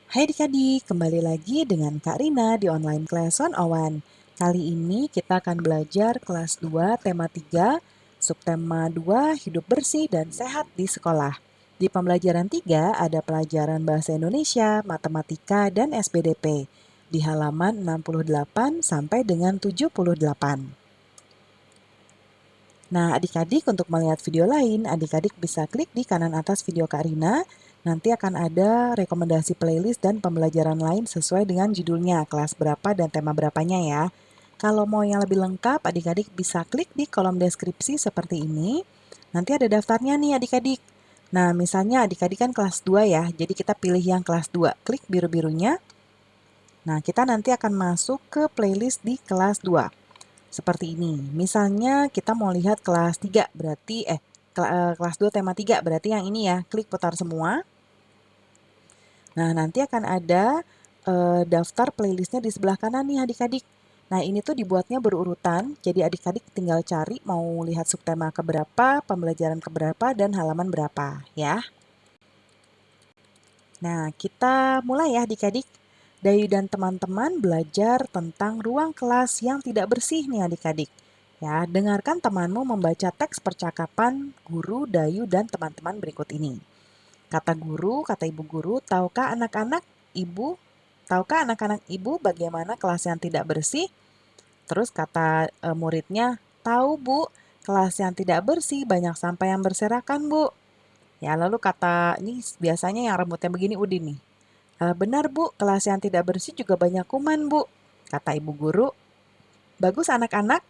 Hai adik-adik, kembali lagi dengan Kak Rina di online class 101. Kali ini kita akan belajar kelas 2 tema 3, subtema 2 hidup bersih dan sehat di sekolah. Di pembelajaran 3 ada pelajaran bahasa Indonesia, matematika, dan SPDP di halaman 68 sampai dengan 78. Nah, adik-adik untuk melihat video lain, adik-adik bisa klik di kanan atas video Kak Rina. Nanti akan ada rekomendasi playlist dan pembelajaran lain sesuai dengan judulnya, kelas berapa dan tema berapanya ya. Kalau mau yang lebih lengkap, adik-adik bisa klik di kolom deskripsi seperti ini. Nanti ada daftarnya nih adik-adik. Nah, misalnya adik-adik kan kelas 2 ya, jadi kita pilih yang kelas 2. Klik biru-birunya. Nah, kita nanti akan masuk ke playlist di kelas 2. Seperti ini. Misalnya kita mau lihat kelas 3 berarti kelas 2 tema 3 berarti yang ini ya, klik putar semua. Nah, nanti akan ada daftar playlistnya di sebelah kanan nih adik-adik. Nah, ini tuh dibuatnya berurutan, jadi adik-adik tinggal cari mau lihat subtema keberapa, pembelajaran keberapa, dan halaman berapa ya. Nah, kita mulai ya adik-adik. Dayu dan teman-teman belajar tentang ruang kelas yang tidak bersih nih adik-adik. Ya, dengarkan temanmu membaca teks percakapan guru, Dayu, dan teman-teman berikut ini. Kata guru, kata ibu guru, tahukah anak-anak ibu bagaimana kelas yang tidak bersih? Terus kata muridnya, tahu bu, kelas yang tidak bersih banyak sampah yang berserakan bu. Ya, lalu kata, ini biasanya yang rambutnya begini Udin nih. Benar bu, kelas yang tidak bersih juga banyak kuman bu, kata ibu guru. Bagus anak-anak,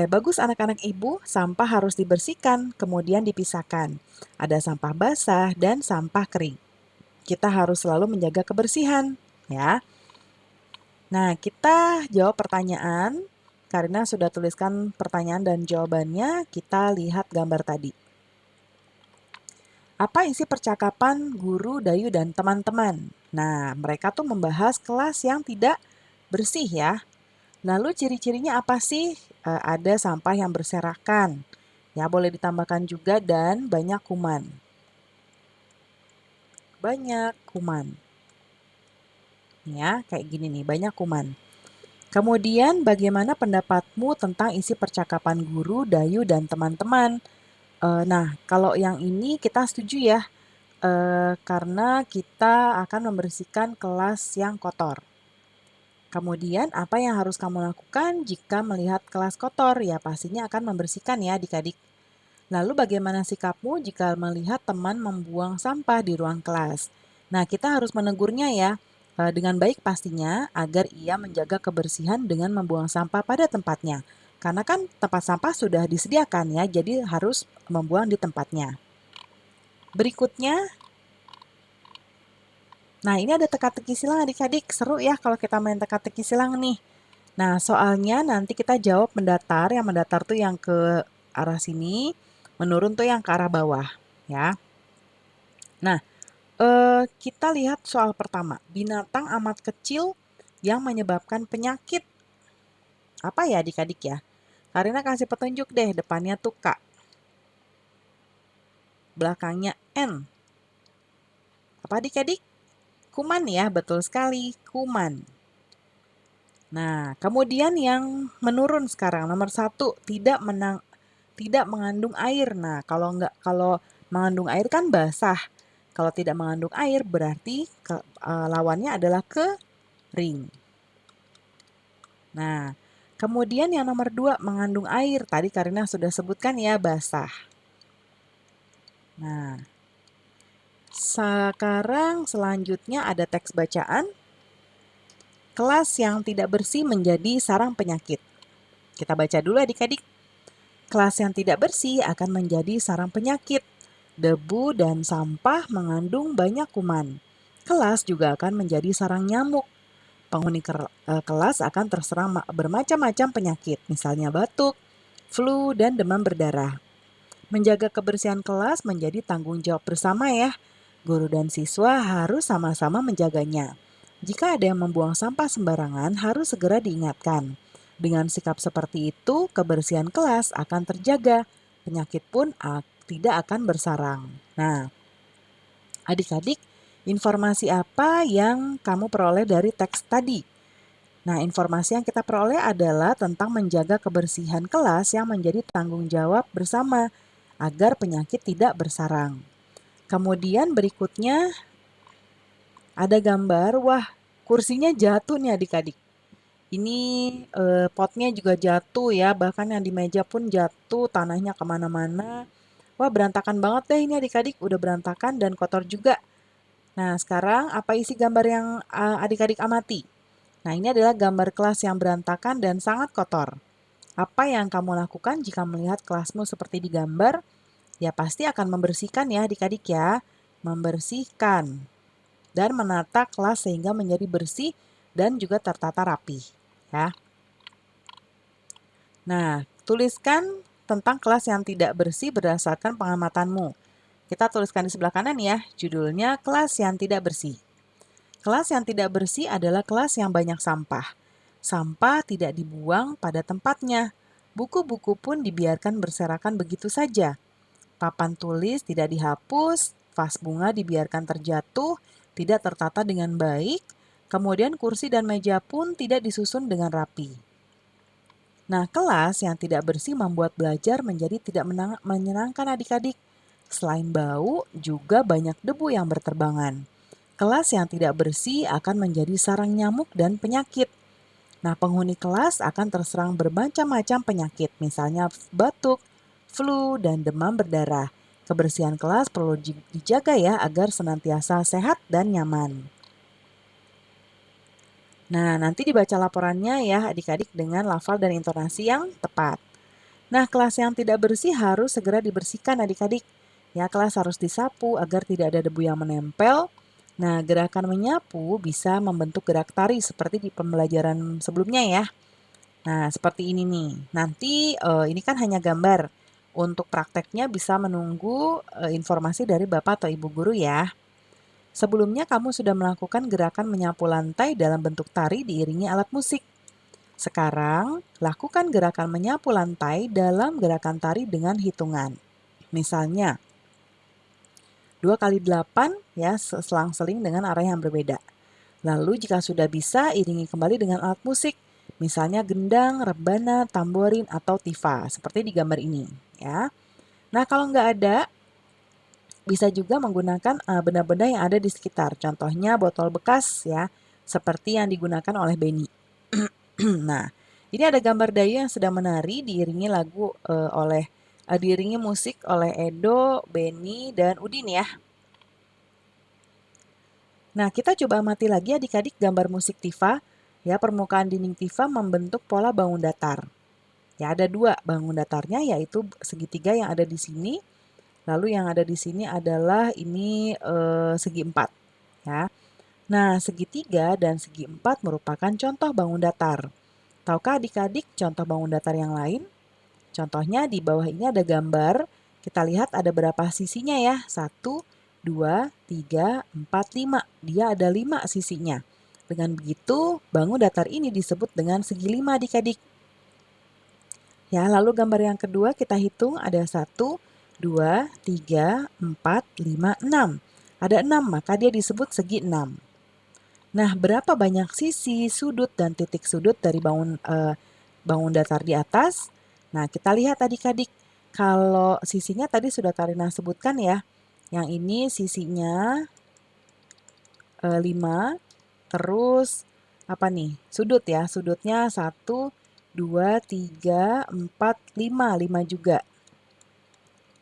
bagus anak-anak ibu, sampah harus dibersihkan, kemudian dipisahkan. Ada sampah basah dan sampah kering. Kita harus selalu menjaga kebersihan, ya. Nah, kita jawab pertanyaan. Karena sudah tuliskan pertanyaan dan jawabannya, kita lihat gambar tadi. Apa isi percakapan guru, Dayu, dan teman-teman? Nah, mereka tuh membahas kelas yang tidak bersih ya. Lalu ciri-cirinya apa sih? Ada sampah yang berserakan. Ya, boleh ditambahkan juga dan banyak kuman. Banyak kuman. Ya, kayak gini nih, banyak kuman. Kemudian bagaimana pendapatmu tentang isi percakapan guru, Dayu, dan teman-teman? Nah, kalau yang ini kita setuju ya, karena kita akan membersihkan kelas yang kotor. Kemudian, apa yang harus kamu lakukan jika melihat kelas kotor? Ya, pastinya akan membersihkan ya adik-adik. Lalu bagaimana sikapmu jika melihat teman membuang sampah di ruang kelas? Nah, kita harus menegurnya ya, dengan baik pastinya agar ia menjaga kebersihan dengan membuang sampah pada tempatnya. Karena kan tempat sampah sudah disediakan ya, jadi harus membuang di tempatnya. Berikutnya, nah ini ada teka-teki silang adik-adik, seru ya kalau kita main teka-teki silang nih. Nah, soalnya nanti kita jawab mendatar, yang mendatar tuh yang ke arah sini, menurun tuh yang ke arah bawah, ya. Nah, kita lihat soal pertama, binatang amat kecil yang menyebabkan penyakit. Apa ya adik-adik ya? Karina kasih petunjuk deh, depannya tuh K, belakangnya N. Apa adik-adik? Kuman ya, betul sekali, kuman. Nah, kemudian yang menurun sekarang, nomor 1, tidak mengandung air. Nah, kalau mengandung air kan basah. Kalau tidak mengandung air berarti lawannya adalah kering. Nah, kemudian yang nomor 2 mengandung air. Tadi Karina sudah sebutkan ya basah. Nah, sekarang selanjutnya ada teks bacaan. Kelas yang tidak bersih menjadi sarang penyakit. Kita baca dulu adik-adik. Kelas yang tidak bersih akan menjadi sarang penyakit. Debu dan sampah mengandung banyak kuman. Kelas juga akan menjadi sarang nyamuk. Penghuni kelas akan terserang bermacam-macam penyakit, misalnya batuk, flu, dan demam berdarah. Menjaga kebersihan kelas menjadi tanggung jawab bersama ya. Guru dan siswa harus sama-sama menjaganya. Jika ada yang membuang sampah sembarangan, harus segera diingatkan. Dengan sikap seperti itu, kebersihan kelas akan terjaga. Penyakit pun tidak akan bersarang. Nah, adik-adik, Informasi apa yang kamu peroleh dari teks tadi? Nah, informasi yang kita peroleh adalah tentang menjaga kebersihan kelas yang menjadi tanggung jawab bersama agar penyakit tidak bersarang. Kemudian berikutnya ada gambar, wah kursinya jatuh nih adik-adik. Ini potnya juga jatuh ya, bahkan yang di meja pun jatuh, tanahnya kemana-mana. Wah berantakan banget deh ini adik-adik, udah berantakan dan kotor juga. Nah sekarang apa isi gambar yang adik-adik amati? Nah ini adalah gambar kelas yang berantakan dan sangat kotor. Apa yang kamu lakukan jika melihat kelasmu seperti di gambar? Ya pasti akan membersihkan ya adik-adik ya. Membersihkan dan menata kelas sehingga menjadi bersih dan juga tertata rapi ya. Nah, tuliskan tentang kelas yang tidak bersih berdasarkan pengamatanmu. Kita tuliskan di sebelah kanan ya, judulnya kelas yang tidak bersih. Kelas yang tidak bersih adalah kelas yang banyak sampah. Sampah tidak dibuang pada tempatnya. Buku-buku pun dibiarkan berserakan begitu saja. Papan tulis tidak dihapus, vas bunga dibiarkan terjatuh, tidak tertata dengan baik, kemudian kursi dan meja pun tidak disusun dengan rapi. Nah, kelas yang tidak bersih membuat belajar menjadi tidak menyenangkan adik-adik. Selain bau, juga banyak debu yang berterbangan. Kelas yang tidak bersih akan menjadi sarang nyamuk dan penyakit. Nah, penghuni kelas akan terserang bermacam-macam penyakit, misalnya batuk, flu, dan demam berdarah. Kebersihan kelas perlu dijaga ya agar senantiasa sehat dan nyaman. Nah, nanti dibaca laporannya ya adik-adik dengan lafal dan intonasi yang tepat. Nah, kelas yang tidak bersih harus segera dibersihkan adik-adik. Ya, kelas harus disapu agar tidak ada debu yang menempel. Nah, gerakan menyapu bisa membentuk gerak tari seperti di pembelajaran sebelumnya ya. Nah, seperti ini nih. Nanti ini kan hanya gambar. Untuk prakteknya bisa menunggu informasi dari Bapak atau Ibu guru ya. Sebelumnya kamu sudah melakukan gerakan menyapu lantai dalam bentuk tari diiringi alat musik. Sekarang, lakukan gerakan menyapu lantai dalam gerakan tari dengan hitungan. Misalnya, 2 kali 8 ya, selang-seling dengan arah yang berbeda. Lalu jika sudah bisa, iringi kembali dengan alat musik. Misalnya gendang, rebana, tamborin, atau tifa, seperti di gambar ini. Ya. Nah, kalau nggak ada, bisa juga menggunakan benda-benda yang ada di sekitar. Contohnya botol bekas ya, seperti yang digunakan oleh Benny. Nah, ini ada gambar Dayu yang sedang menari diiringi diiringi musik oleh Edo, Benny, dan Udin ya. Nah, kita coba amati lagi adik-adik gambar musik Tifa. Ya, permukaan dinding Tifa membentuk pola bangun datar. Ya, ada 2 bangun datarnya yaitu segitiga yang ada di sini. Lalu yang ada di sini adalah ini segi 4 ya. Nah, segitiga dan segi 4 merupakan contoh bangun datar. Tahukah adik-adik contoh bangun datar yang lain? Contohnya di bawah ini ada gambar. Kita lihat ada berapa sisinya ya. 1, 2, 3, 4, 5. Dia ada 5 sisinya. Dengan begitu, bangun datar ini disebut dengan segi 5 adik-adik. Ya, lalu gambar yang kedua kita hitung ada 1, 2, 3, 4, 5, 6. Ada 6, maka dia disebut segi 6. Nah, berapa banyak sisi, sudut, dan titik sudut dari bangun datar di atas? Nah, kita lihat adik-adik. Kalau sisinya tadi sudah Karina sebutkan ya. Yang ini sisinya 5, terus apa nih? Sudut ya, sudutnya 1, 2, 3, 4, 5, 5 juga.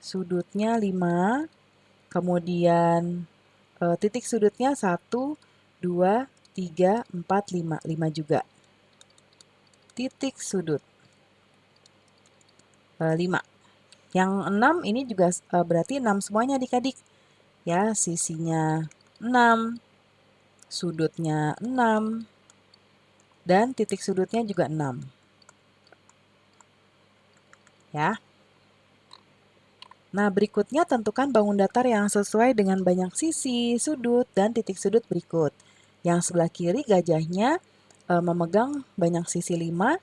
Sudutnya 5, kemudian titik sudutnya 1, 2, 3, 4, 5, 5 juga. Titik sudut 5. Yang 6 ini juga berarti 6 semuanya adik-adik. Ya, sisinya 6, sudutnya 6, dan titik sudutnya juga 6. Ya. Nah, berikutnya tentukan bangun datar yang sesuai dengan banyak sisi, sudut, dan titik sudut berikut. Yang sebelah kiri gajahnya memegang banyak sisi 5,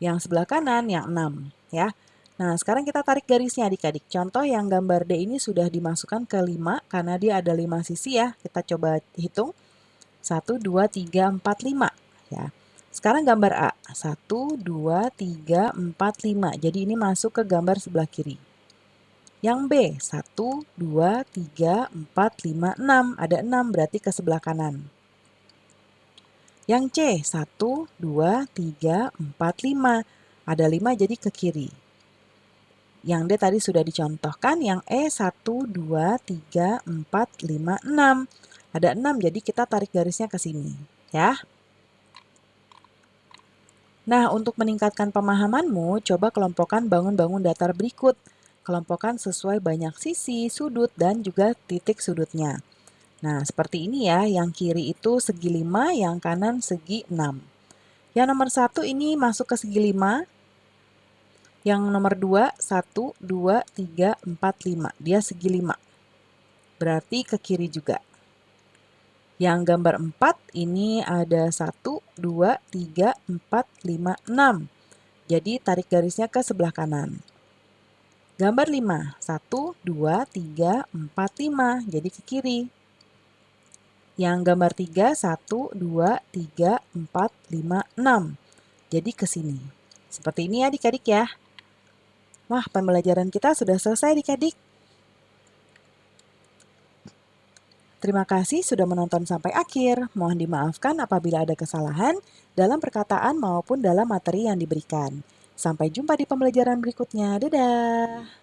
yang sebelah kanan yang 6. Ya. Nah, sekarang kita tarik garisnya adik-adik. Contoh yang gambar D ini sudah dimasukkan ke 5 karena dia ada 5 sisi ya. Kita coba hitung. 1, 2, 3, 4, 5. Ya. Sekarang gambar A. 1, 2, 3, 4, 5. Jadi ini masuk ke gambar sebelah kiri. Yang B. 1, 2, 3, 4, 5, 6. Ada 6 berarti ke sebelah kanan. Yang C. 1, 2, 3, 4, 5. Ada 5 jadi ke kiri. Yang D tadi sudah dicontohkan, yang E 1, 2, 3, 4, 5, 6. Ada 6 jadi kita tarik garisnya ke sini ya. Nah, untuk meningkatkan pemahamanmu, coba kelompokkan bangun-bangun datar berikut. Kelompokkan sesuai banyak sisi, sudut, dan juga titik sudutnya. Nah, seperti ini ya, yang kiri itu segi 5, yang kanan segi 6. Yang nomor 1 ini masuk ke segi 5. Yang nomor 2, 1, 2, 3, 4, 5. Dia segi 5. Berarti ke kiri juga. Yang gambar 4 ini ada 1, 2, 3, 4, 5, 6. Jadi tarik garisnya ke sebelah kanan. Gambar 5, 1, 2, 3, 4, 5. Jadi ke kiri. Yang gambar 3, 1, 2, 3, 4, 5, 6. Jadi ke sini. Seperti ini ya adik-adik ya. Wah, pembelajaran kita sudah selesai adik-adik. Terima kasih sudah menonton sampai akhir. Mohon dimaafkan apabila ada kesalahan dalam perkataan maupun dalam materi yang diberikan. Sampai jumpa di pembelajaran berikutnya. Dadah!